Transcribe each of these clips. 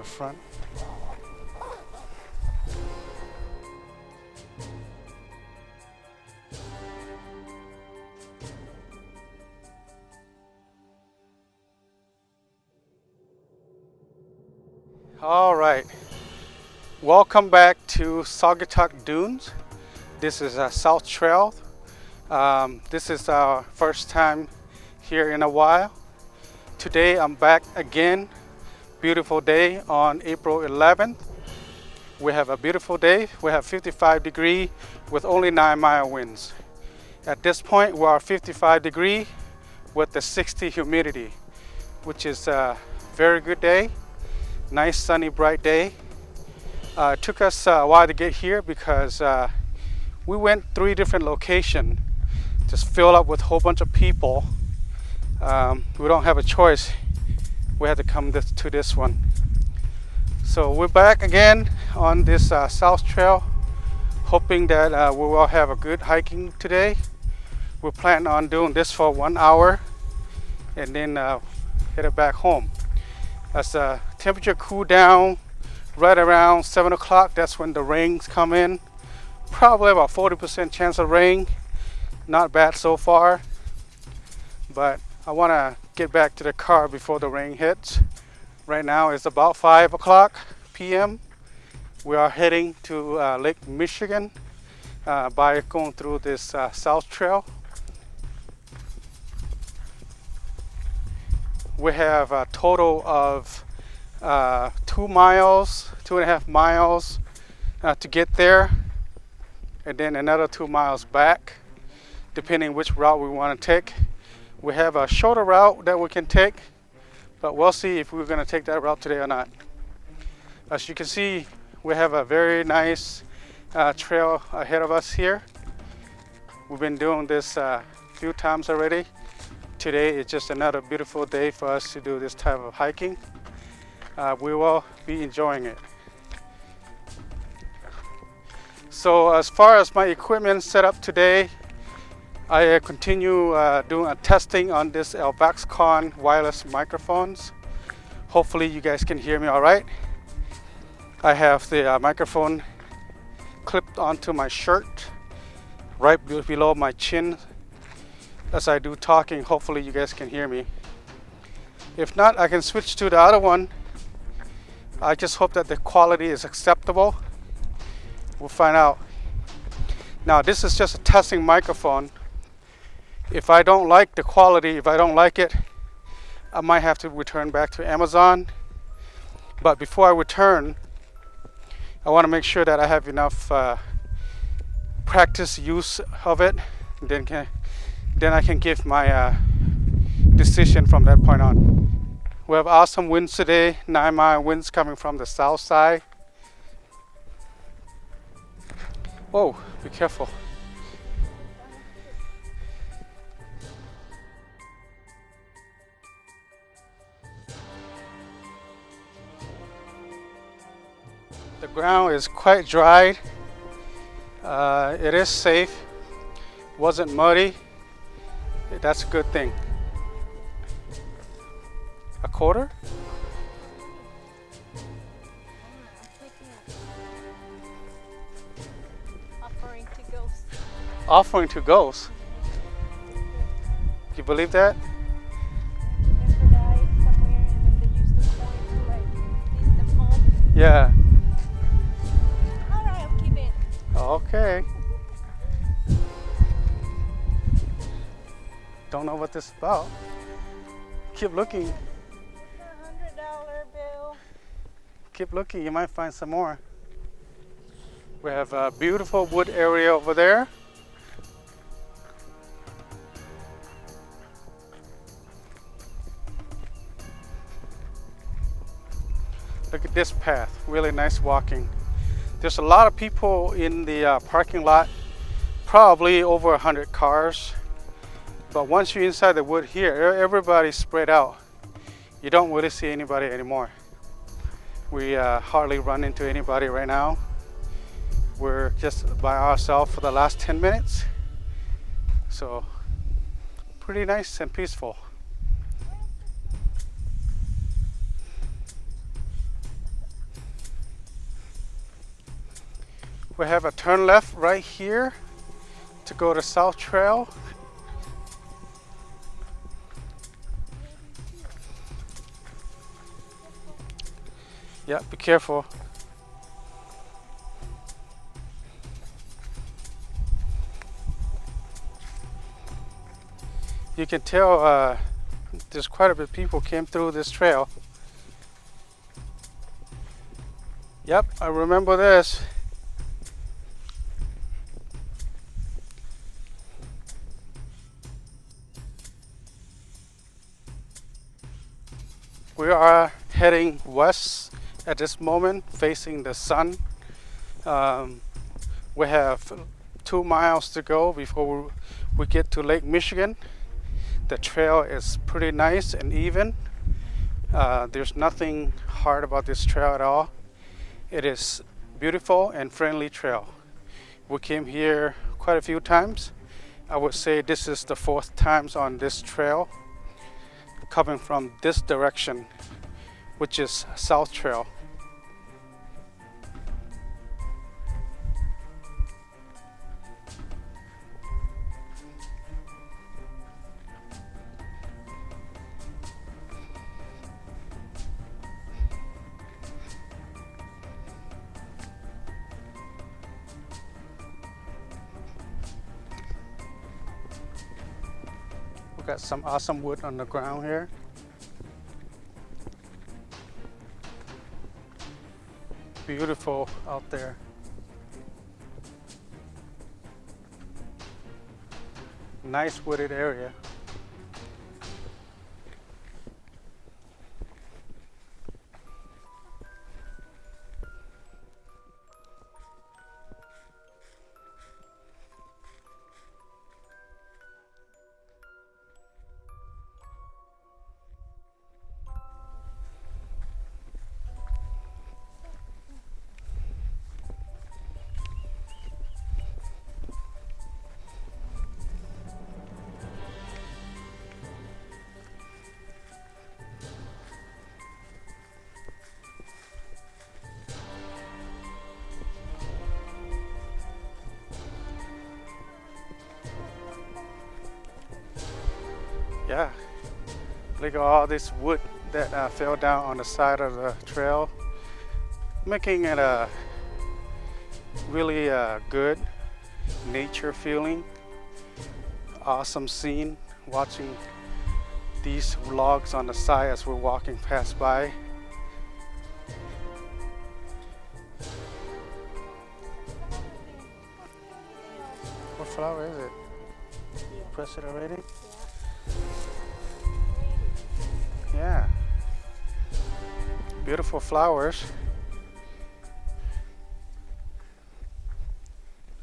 the front. All right, welcome back to Saugatuck Dunes. This is a South Trail. This is our first time here in a while. Today I'm back again. Beautiful day on April 11th. We have a beautiful day. We have 55 degrees with only 9-mile winds. At this point, we are 55 degrees with the 60 humidity, which is a very good day. Nice sunny bright day. It took us a while to get here because we went 3 different locations, just filled up with a whole bunch of people. We don't have a choice. We had to come to this one. So we're back again on this South Trail, hoping that we will have a good hiking today. We're planning on doing this for 1 hour and then head back home. As the temperature cool down right around 7 o'clock, that's when the rains come in. Probably about 40% chance of rain. Not bad so far, but I want to get back to the car before the rain hits. Right now it's about 5 o'clock p.m. We are heading to Lake Michigan by going through this South Trail. We have a total of 2 miles, 2.5 miles to get there, and then another 2 miles back, depending which route we want to take. We have a shorter route that we can take, but we'll see if we're going to take that route today or not. As you can see, we have a very nice trail ahead of us here. We've been doing this a few times already. Today is just another beautiful day for us to do this type of hiking. We will be enjoying it. So as far as my equipment set up today, I continue doing a testing on this Vaxcon wireless microphones. Hopefully you guys can hear me all right. I have the microphone clipped onto my shirt right below my chin. As I do talking, hopefully you guys can hear me. If not, I can switch to the other one. I just hope that the quality is acceptable. We'll find out. Now this is just a testing microphone. If I don't like the quality, if I don't like it, I might have to return back to Amazon. But before I return, I want to make sure that I have enough practice use of it. Then I can give my decision from that point on. We have awesome winds today, 9-mile winds coming from the south side. Whoa, be careful. The ground is quite dry. It is safe. Wasn't muddy. That's a good thing. A quarter? Offering to ghosts. Offering to ghosts? You believe that? Member died somewhere and then they used the coin to lead them home. Yeah. Alright, I'll keep it. Okay. Don't know what this is about. Keep looking. $100 bill. Keep looking. You might find some more. We have a beautiful wood area over there. Look at this path. Really nice walking. There's a lot of people in the parking lot. Probably over 100 cars. But once you're inside the wood here, everybody's spread out. You don't really see anybody anymore. We hardly run into anybody right now. We're just by ourselves for the last 10 minutes. So pretty nice and peaceful. We have a turn left right here to go to South Trail. Yeah, be careful. You can tell there's quite a bit of people came through this trail. Yep, I remember this. We are heading west at this moment, facing the sun. Um, we have 2 miles to go before we get to Lake Michigan. The trail is pretty nice and even. There's nothing hard about this trail at all. It is beautiful and friendly trail. We came here quite a few times. I would say this is the fourth time on this trail coming from this direction, which is South Trail. We got some awesome wood on the ground here. Beautiful out there. Nice wooded area. Yeah, look at all this wood that fell down on the side of the trail, making it a really good nature feeling. Awesome scene watching these logs on the side as we're walking past by. What flower is it? Press it already? Yeah. Beautiful flowers.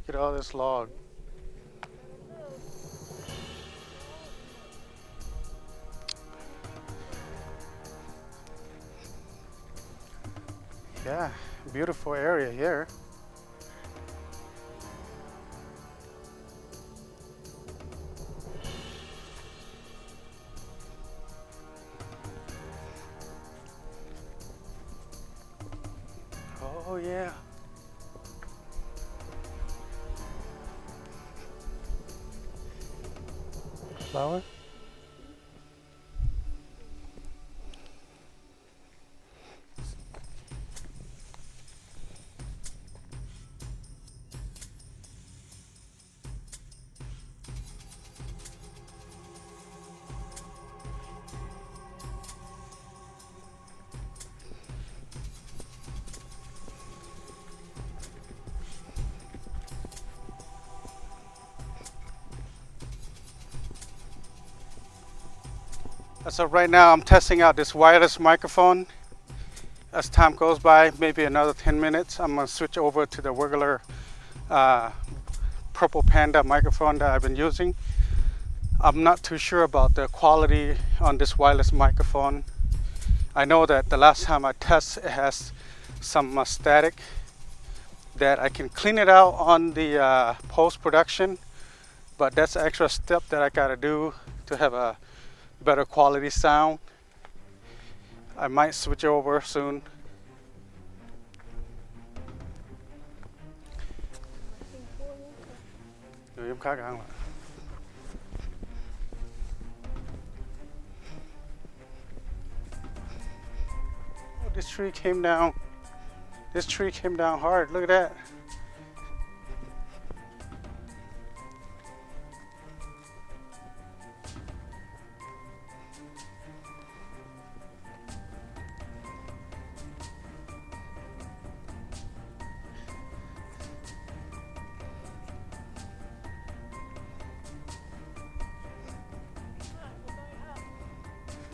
Look at all this log. Yeah, beautiful area here. Oh yeah. Flower? So right now I'm testing out this wireless microphone. As time goes by, maybe another 10 minutes, I'm gonna switch over to the regular Purple Panda microphone that I've been using. I'm not too sure about the quality on this wireless microphone. I know that the last time I tested, it has some static, that I can clean it out on the post-production, but that's an extra step that I gotta do to have a better quality sound. I might switch over soon. khác ăn lại. Oh, this tree came down. This tree came down hard. Look at that.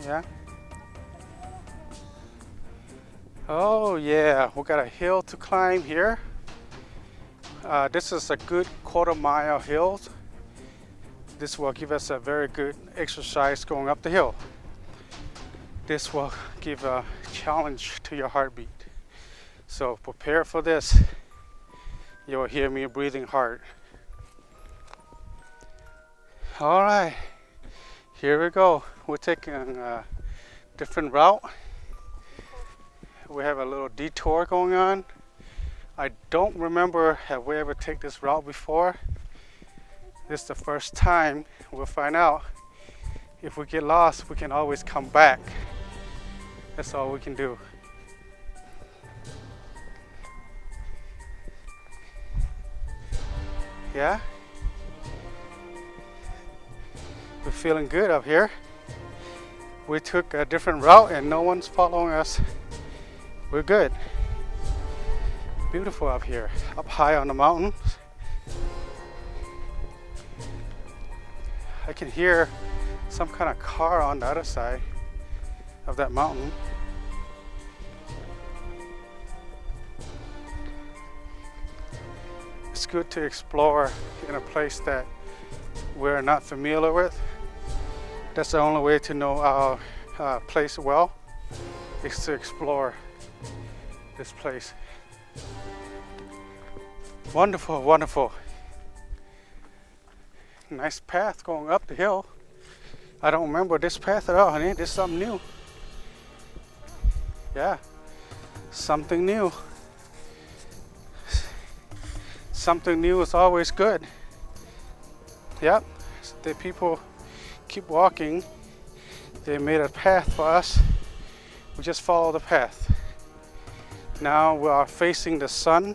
Yeah. Oh yeah, we got a hill to climb here. This is a good quarter-mile hill. This will give us a very good exercise going up the hill. This will give a challenge to your heartbeat. So prepare for this. You'll hear me breathing hard. All right, here we go. We're taking a different route. We have a little detour going on. I don't remember have we ever taken this route before. This is the first time. We'll find out. If we get lost, we can always come back. That's all we can do. Yeah? We're feeling good up here. We took a different route and no one's following us. We're good. Beautiful up here, up high on the mountains. I can hear some kind of car on the other side of that mountain. It's good to explore in a place that we're not familiar with. That's the only way to know our place well, is to explore this place. Wonderful, wonderful. Nice path going up the hill. I don't remember this path at all, honey. This is something new. Yeah, something new. Something new is always good. Yep, the people keep walking. They made a path for us. We just follow the path. Now we are facing the sun.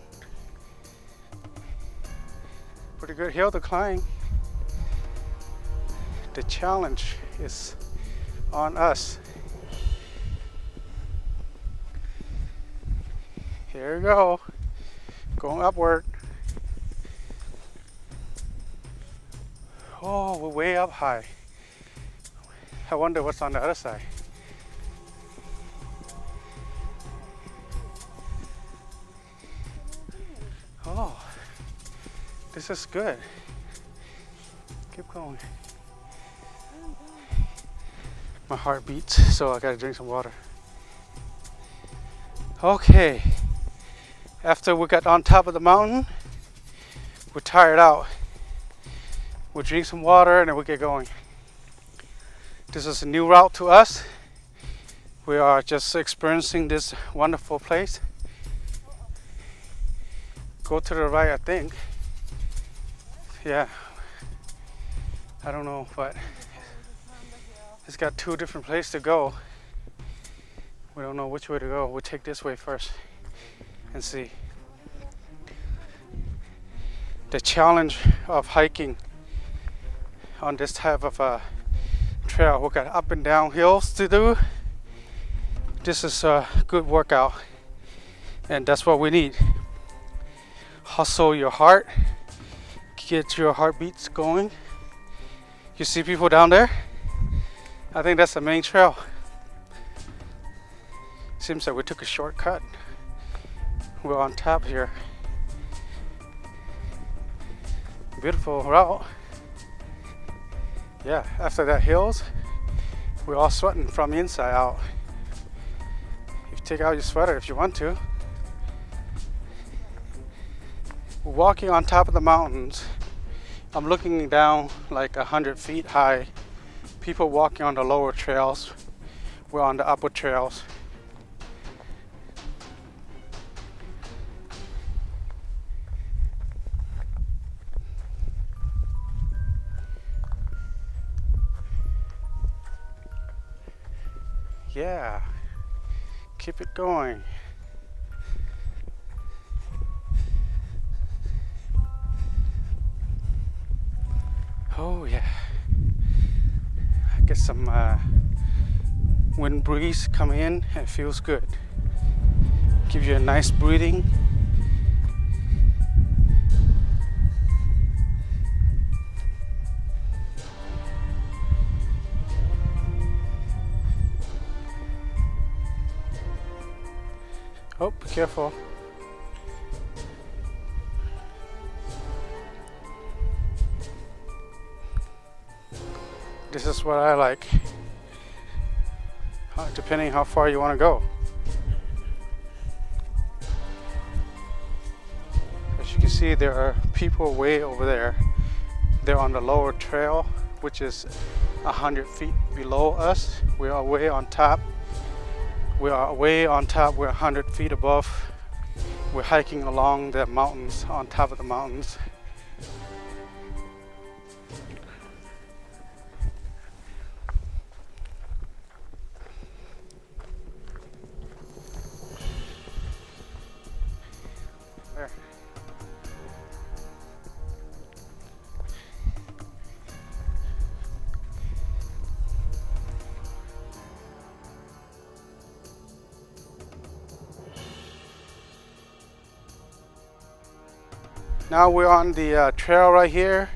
Pretty good hill to climb. The challenge is on us. Here we go, going upward. Oh, we're way up high. I wonder what's on the other side. Oh, this is good. Keep going. My heart beats, so I gotta drink some water. Okay, after we got on top of the mountain, we're tired out. We'll drink some water and then we'll get going. This is a new route to us. We are just experiencing this wonderful place. Go to the right, I think. Yeah, I don't know, but it's got two different places to go. We don't know which way to go. We'll take this way first and see. The challenge of hiking on this type of a trail, we got up and down hills to do. This is a good workout, and that's what we need. Hustle your heart, get your heartbeats going. You see people down there? I think that's the main trail. Seems like we took a shortcut. We're on top here. Beautiful route. Yeah, after that hills, we're all sweating from the inside out. You take out your sweater if you want to. We're walking on top of the mountains. I'm looking down like 100 feet high. People walking on the lower trails. We're on the upper trails. Yeah, keep it going. Oh yeah, get some wind breeze come in. It feels good. Give you a nice breathing. Oh, be careful. This is what I like. Depending how far you want to go. As you can see, there are people way over there. They're on the lower trail, which is 100 feet below us. We are way on top. We are way on top. We're 100 feet above. We're hiking along the mountains, on top of the mountains. There. Now we're on the trail right here.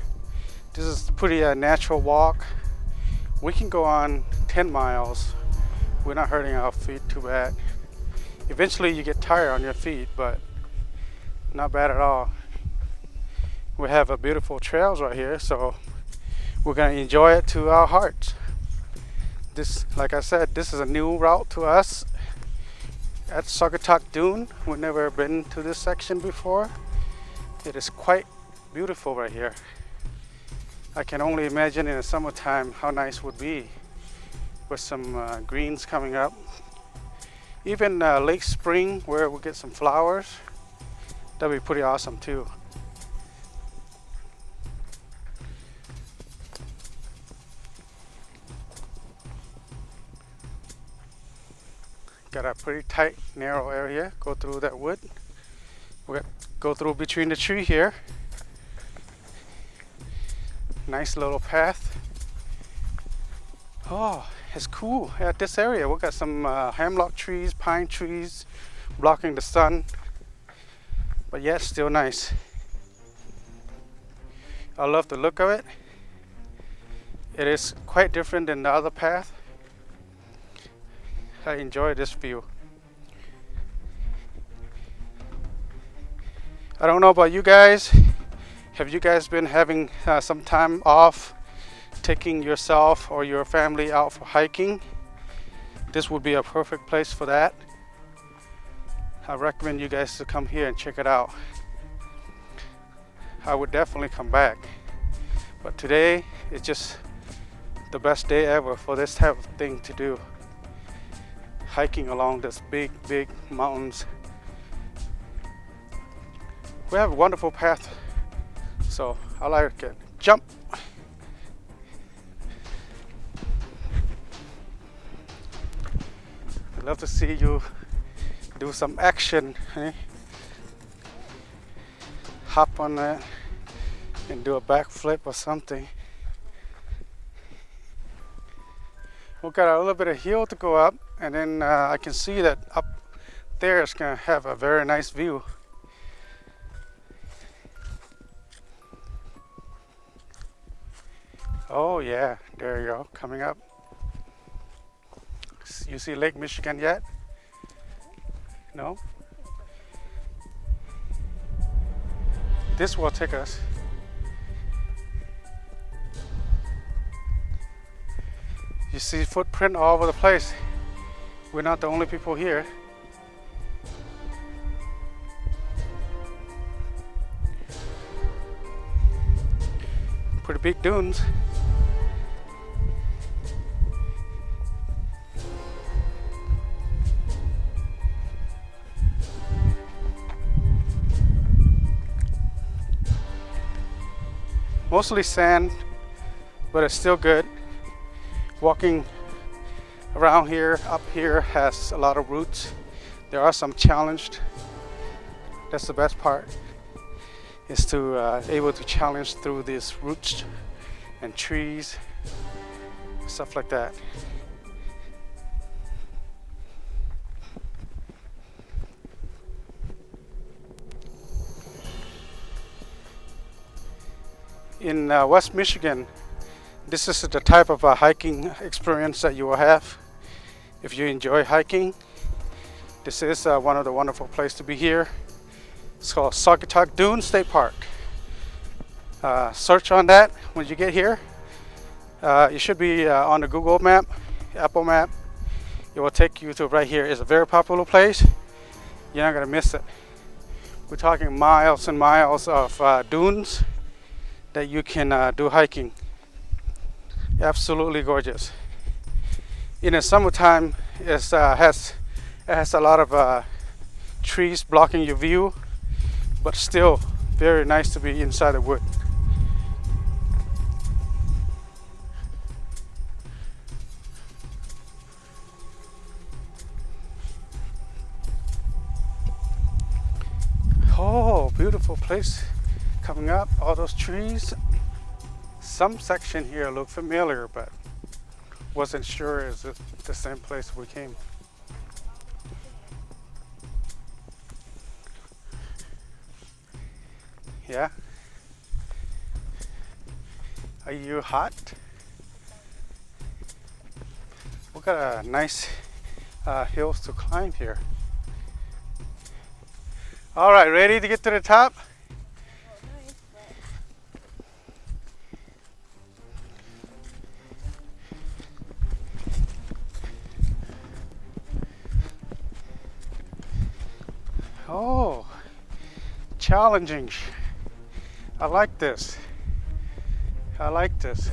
This is pretty natural walk. We can go on 10 miles. We're not hurting our feet too bad. Eventually you get tired on your feet, but not bad at all. We have a beautiful trails right here, so we're gonna enjoy it to our hearts. This, like I said, this is a new route to us at Saugatuck Dune. We've never been to this section before. It is quite beautiful right here. I can only imagine in the summertime how nice it would be with some greens coming up. Even late spring where we get some flowers, that'd be pretty awesome too. Got a pretty tight, narrow area. Go through that wood. We'll go through between the tree here. Nice little path. Oh, it's cool at this area. We got some hemlock trees, pine trees blocking the sun, but yet still nice. I love the look of it. It is quite different than the other path. I enjoy this view. I don't know about you guys. Have you guys been having some time off, taking yourself or your family out for hiking? This would be a perfect place for that. I recommend you guys to come here and check it out. I would definitely come back. But today is just the best day ever for this type of thing to do. Hiking along this big mountains. We have a wonderful path, so I like it. Jump! I'd love to see you do some action. Eh? Hop on that and do a backflip or something. We've got a little bit of hill to go up, and then I can see that up there is going to have a very nice view. Oh yeah, there you go, coming up. You see Lake Michigan yet? No? This will take us. You see footprint all over the place. We're not the only people here. Pretty big dunes. Mostly sand, but it's still good. Walking around here, up here, has a lot of roots. There are some challenged. That's the best part, is to able to challenge through these roots and trees, stuff like that. In West Michigan, this is the type of hiking experience that you will have if you enjoy hiking. This is one of the wonderful places to be here. It's called Saugatuck Dunes State Park. Search on that when you get here. You should be on the Google map, Apple map. It will take you to right here. It's a very popular place. You're not gonna miss it. We're talking miles and miles of dunes that you can do hiking. Absolutely gorgeous. In the summertime, it has a lot of trees blocking your view, but still very nice to be inside the wood. Oh, beautiful place coming up, all those trees. Some section here look familiar, but wasn't sure is it the same place we came. Yeah? Are you hot? We got a nice hills to climb here. All right, ready to get to the top? Oh, challenging. I like this. I like this.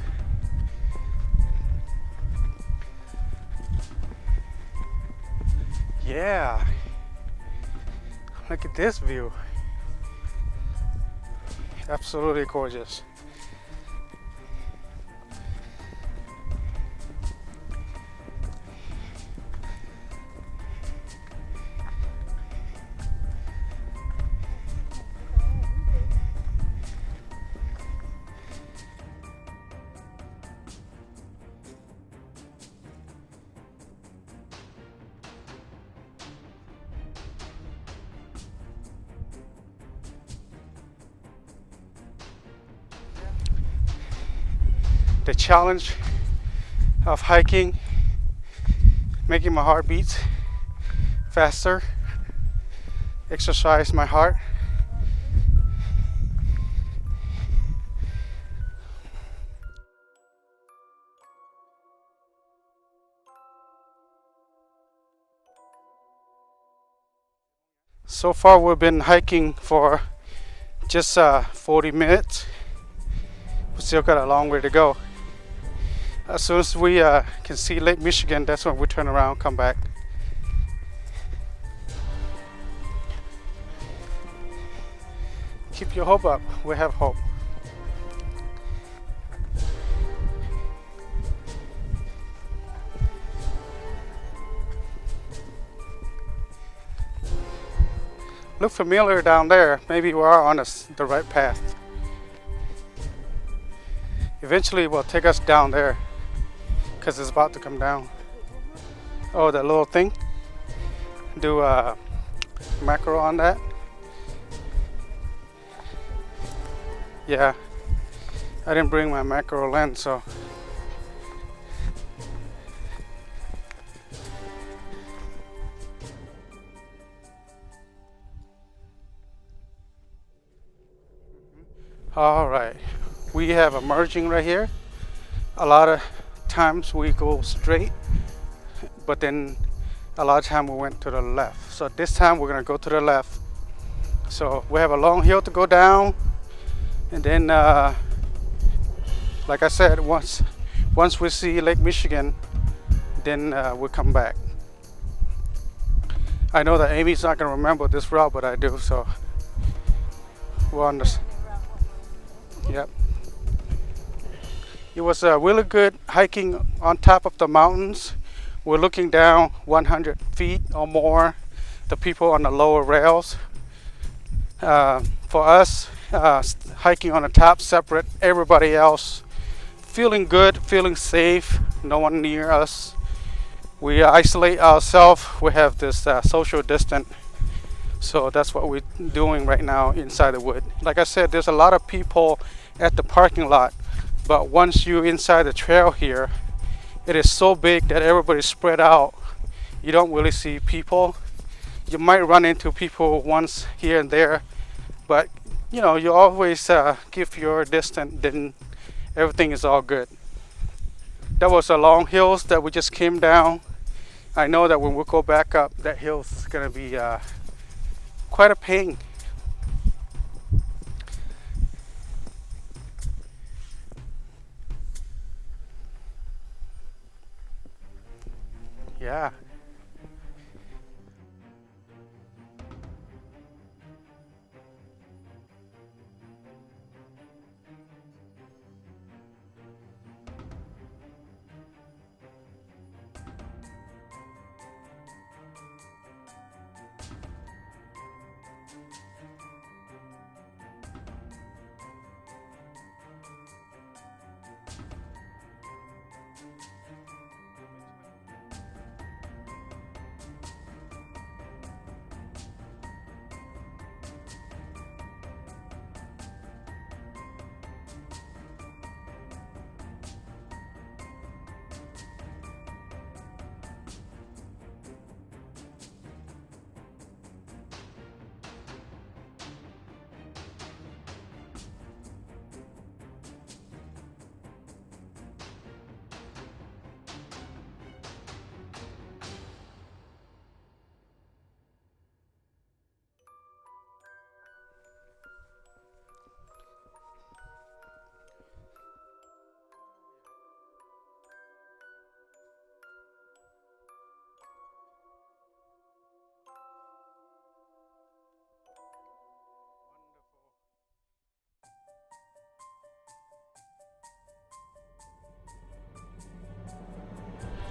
Yeah. Look at this view. Absolutely gorgeous. The challenge of hiking, making my heart beat faster, exercise my heart. So far we've been hiking for just 40 minutes. We still got a long way to go. As soon as we can see Lake Michigan, that's when we turn around, come back. Keep your hope up. We have hope. Look familiar down there. Maybe we are on the right path. Eventually it will take us down there because it's about to come down. Oh, that little thing? Do macro on that? Yeah, I didn't bring my macro lens, so. All right, we have a merging right here. A lot of times we go straight, but then a lot of time we went to the left. So this time we're gonna go to the left. So we have a long hill to go down, and then like I said, once we see Lake Michigan, then we'll come back. I know that Amy's not gonna remember this route, but I do, so we're on this. Yep. It was really good hiking on top of the mountains We're looking down 100 feet or more. The people on the lower rails. For us, hiking on the top separate, everybody else feeling good, feeling safe, no one near us. We isolate ourselves. We have this social distance. So that's what we're doing right now inside the wood. Like I said, there's a lot of people at the parking lot, but once you're inside the trail here, it is so big that everybody's spread out. You don't really see people. You might run into people once here and there, but you always give your distance, then everything is all good. That was a long hills that we just came down. I know that when we go back up, that hill's gonna be quite a pain. Yeah.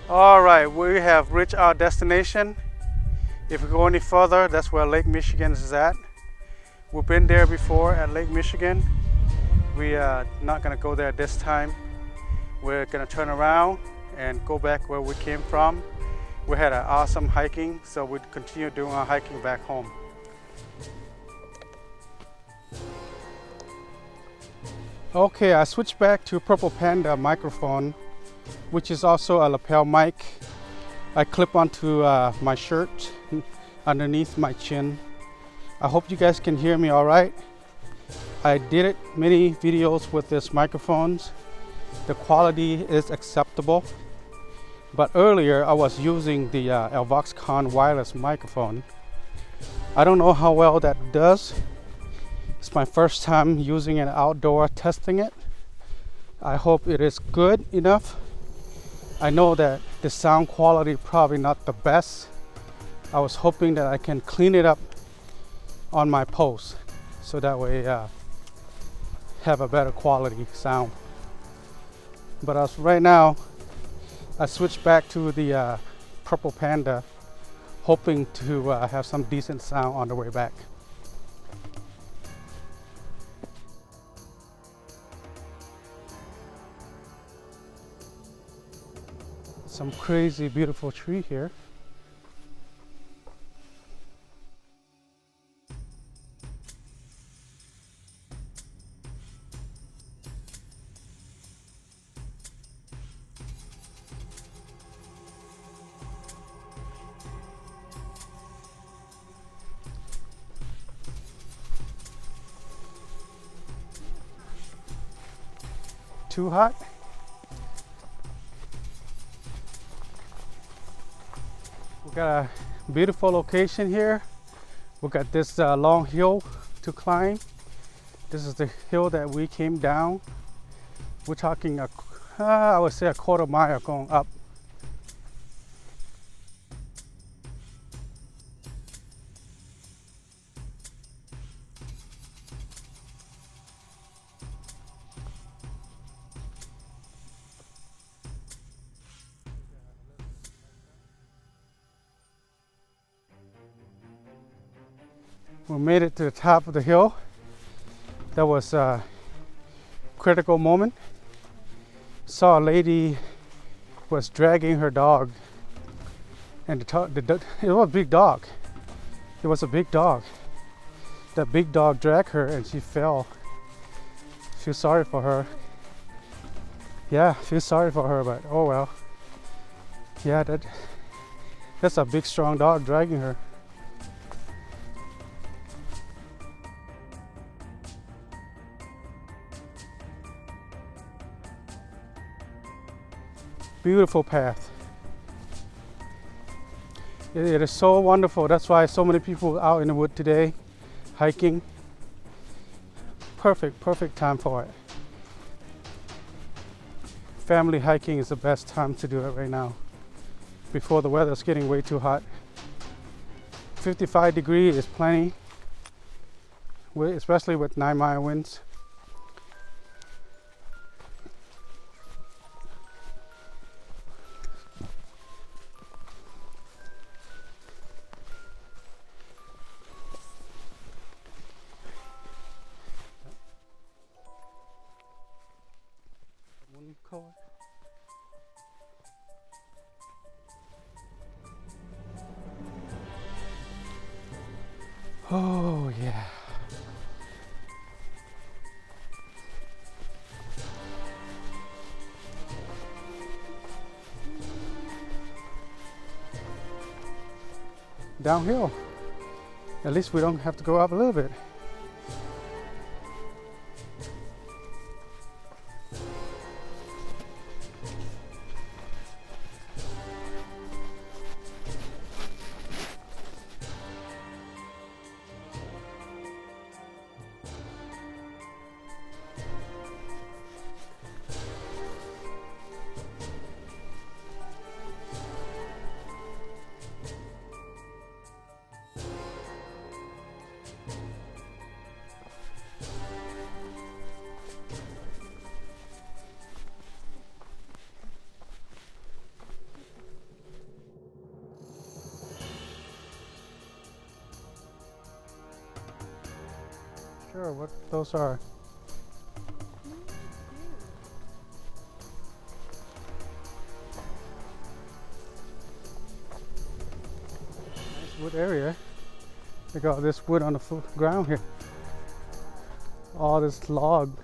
All right, we have reached our destination. If we go any further, that's where Lake Michigan is at. We've been there before at Lake Michigan. We are not gonna go there this time. We're gonna turn around and go back where we came from. We had an awesome hiking, so we'd continue doing our hiking back home. Okay, I switched back to Purple Panda microphone, which is also a lapel mic. I clip onto my shirt underneath my chin. I hope you guys can hear me all right. I did many videos with this microphones. The quality is acceptable. But earlier I was using the Elvoxcon wireless microphone. I don't know how well that does. It's my first time using it outdoor, testing it. I hope it is good enough. I know that the sound quality probably not the best. I was hoping that I can clean it up on my post, so that way have a better quality sound. But as right now, I switched back to the Purple Panda, hoping to have some decent sound on the way back. Some crazy beautiful tree here. Too hot? We got a beautiful location here. We got this long hill to climb. This is the hill that we came down. We're talking I would say a quarter mile going up. We made it to the top of the hill. That was a critical moment. Saw a lady was dragging her dog, and it was a big dog. It was a big dog. That big dog dragged her, and she fell. Feel sorry for her. Yeah, feel sorry for her, but oh well. Yeah, that's a big, strong dog dragging her. Beautiful path. It is so wonderful. That's why so many people out in the wood today, hiking. Perfect time for it. Family hiking is the best time to do it right now, before the weather's getting way too hot. 55 degrees is plenty, especially with 9-mile winds. Oh yeah. Downhill. At least we don't have to go up a little bit. Sure, what those are. Nice wood area. Look at all this wood on the ground here. All this log.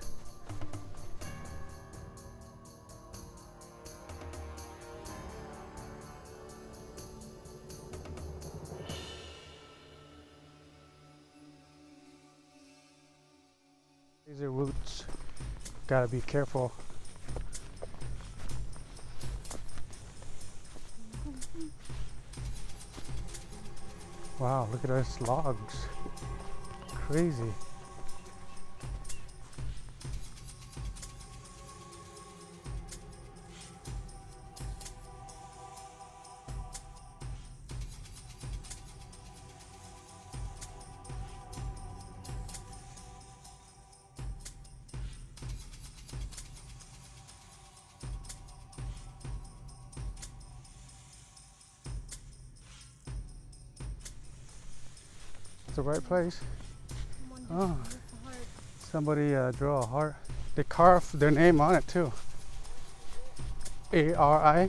These are roots. Gotta be careful. Wow, look at those logs. Crazy. It's the right place. Oh, somebody drew a heart. They carved their name on it too. A-R-I.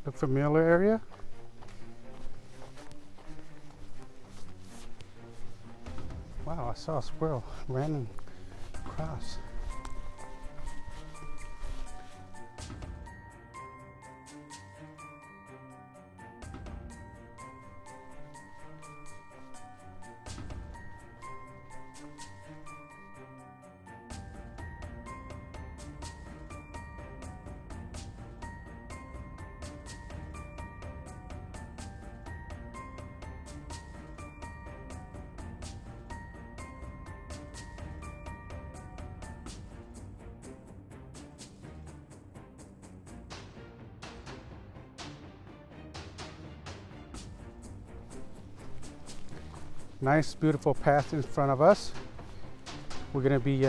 Look familiar area. Wow, I saw a squirrel ran across. Nice, beautiful path in front of us. We're gonna be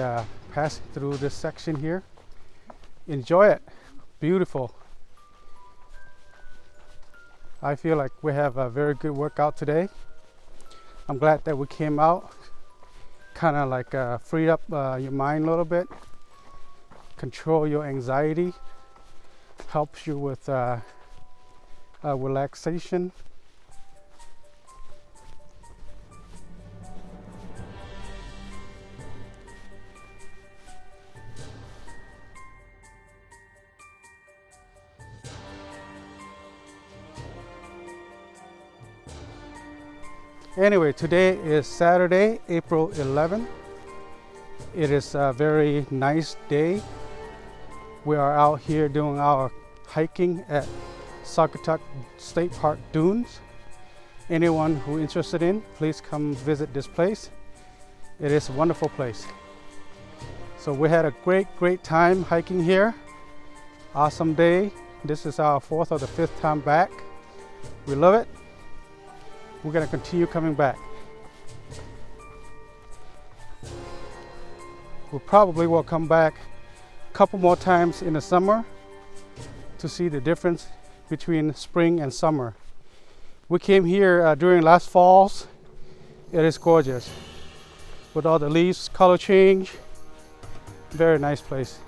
passing through this section here. Enjoy it. Beautiful. I feel like we have a very good workout today. I'm glad that we came out, kind of like freed up your mind a little bit, control your anxiety, helps you with relaxation. Anyway, today is Saturday, April 11th. It is a very nice day. We are out here doing our hiking at Saugatuck State Park Dunes. Anyone who is interested in, please come visit this place. It is a wonderful place. So we had a great time hiking here. Awesome day. This is our 4th or the 5th time back. We love it. We're gonna continue coming back. We probably will come back a couple more times in the summer to see the difference between spring and summer. We came here during last falls. It is gorgeous with all the leaves color change. Very nice place.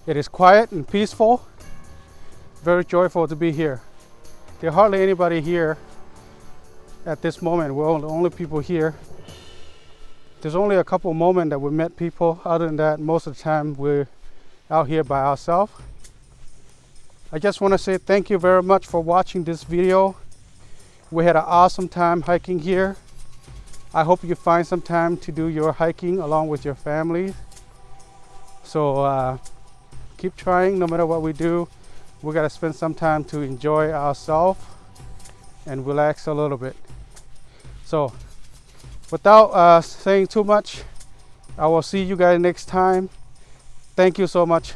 It is quiet and peaceful. Very joyful to be here. There's hardly anybody here at this moment. We're the only people here. There's only a couple moments that we met people. Other than that, most of the time we're out here by ourselves. I just want to say thank you very much for watching this video. We had an awesome time hiking here. I hope you find some time to do your hiking along with your family. So keep trying. No matter what we do, we got to spend some time to enjoy ourselves and relax a little bit. So without saying too much, I will see you guys next time. Thank you so much.